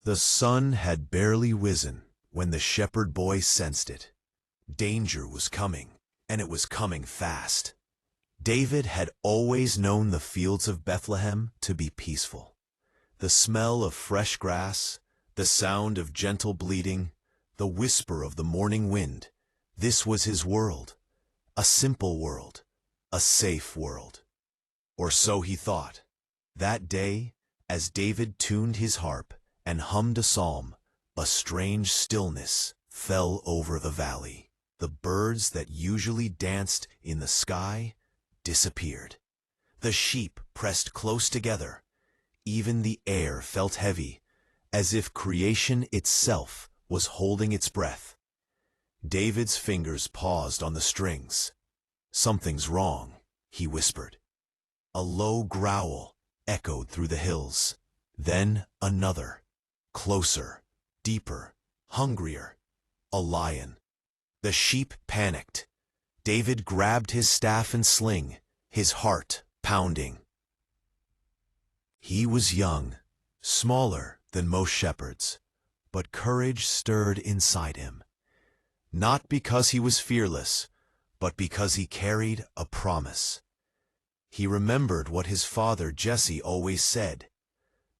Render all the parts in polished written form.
The sun had barely risen when the shepherd boy sensed it. Danger was coming, and it was coming fast. David had always known the fields of Bethlehem to be peaceful. The smell of fresh grass, the sound of gentle bleating, the whisper of the morning wind, this was his world. A simple world, a safe world. Or so he thought. That day, as David tuned his harp and hummed a psalm, a strange stillness fell over the valley. The birds that usually danced in the sky disappeared. The sheep pressed close together. Even the air felt heavy, as if creation itself was holding its breath. David's fingers paused on the strings. "Something's wrong," he whispered. A low growl echoed through the hills. Then another, closer, deeper, hungrier. A lion. The sheep panicked. David grabbed his staff and sling, his heart pounding. He was young, smaller than most shepherds, but courage stirred inside him. Not because he was fearless, but because he carried a promise. He remembered what his father Jesse always said,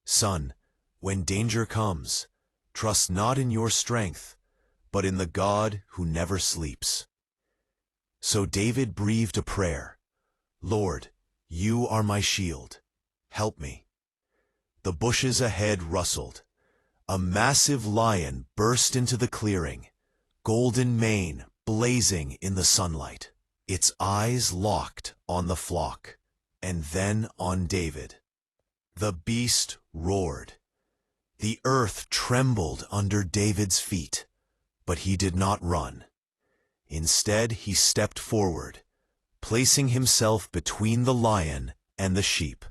"Son, when danger comes, trust not in your strength, but in the God who never sleeps." So David breathed a prayer. "Lord, you are my shield. Help me." The bushes ahead rustled. A massive lion burst into the clearing, golden mane blazing in the sunlight. Its eyes locked on the flock, and then on David. The beast roared. The earth trembled under David's feet, but he did not run. Instead, he stepped forward, placing himself between the lion and the sheep.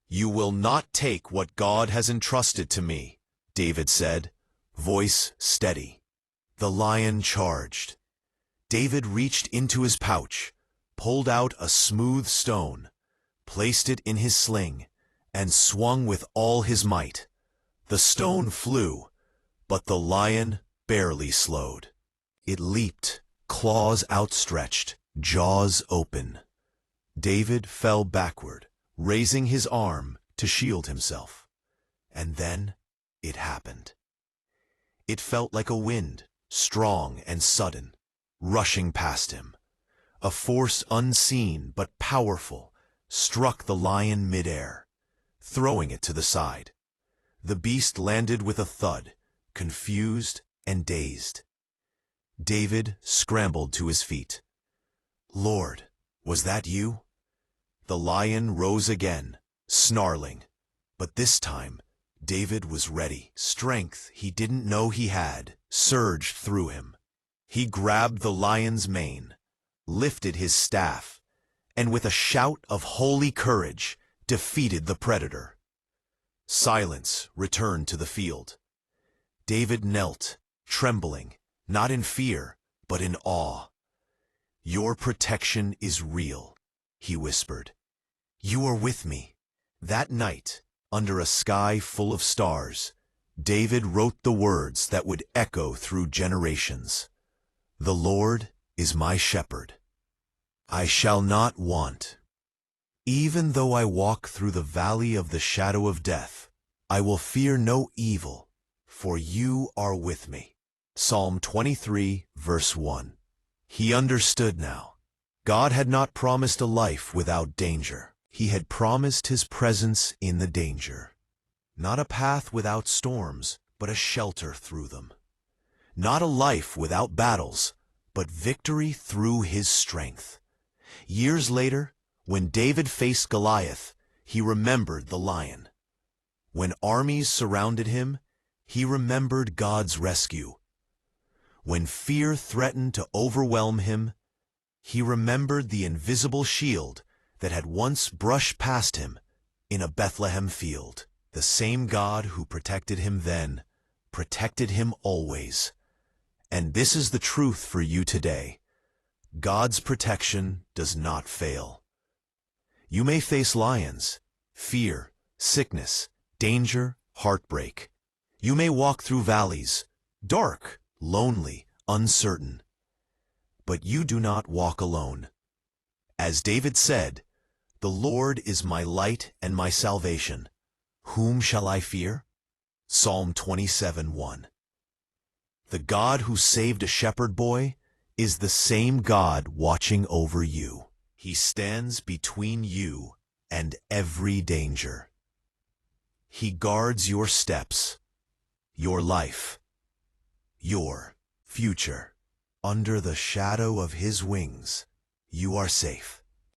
"You will not take what God has entrusted to me," David said, voice steady. The lion charged. David reached into his pouch, pulled out a smooth stone, placed it in his sling, and swung with all his might. The stone flew, but the lion barely slowed. It leaped, claws outstretched, jaws open. David fell backward, raising his arm to shield himself. And then it happened. It felt like a wind, strong and sudden, rushing past him. A force unseen but powerful struck the lion midair, throwing it to the side. The beast landed with a thud, confused and dazed. David scrambled to his feet. "Lord, was that you?" The lion rose again, snarling, but this time David was ready. Strength he didn't know he had surged through him. He grabbed the lion's mane, lifted his staff, and with a shout of holy courage, defeated the predator. Silence returned to the field. David knelt, trembling, not in fear, but in awe. "Your protection is real," he whispered. "You are with me." That night, under a sky full of stars, David wrote the words that would echo through generations. "The Lord is my shepherd. I shall not want. Even though I walk through the valley of the shadow of death, I will fear no evil, for you are with me." Psalm 23, verse 1. He understood now. God had not promised a life without danger. He had promised his presence in the danger. Not a path without storms, but a shelter through them. Not a life without battles, but victory through his strength. Years later, when David faced Goliath, he remembered the lion. When armies surrounded him, he remembered God's rescue. When fear threatened to overwhelm him, he remembered the invisible shield that had once brushed past him in a Bethlehem field. The same God who protected him then, protected him always. And this is the truth for you today. God's protection does not fail. You may face lions, fear, sickness, danger, heartbreak. You may walk through valleys, dark, lonely, uncertain. But you do not walk alone. As David said, "The Lord is my light and my salvation. Whom shall I fear?" Psalm 27:1. The God who saved a shepherd boy is the same God watching over you. He stands between you and every danger. He guards your steps, your life, your future. Under the shadow of his wings, you are safe.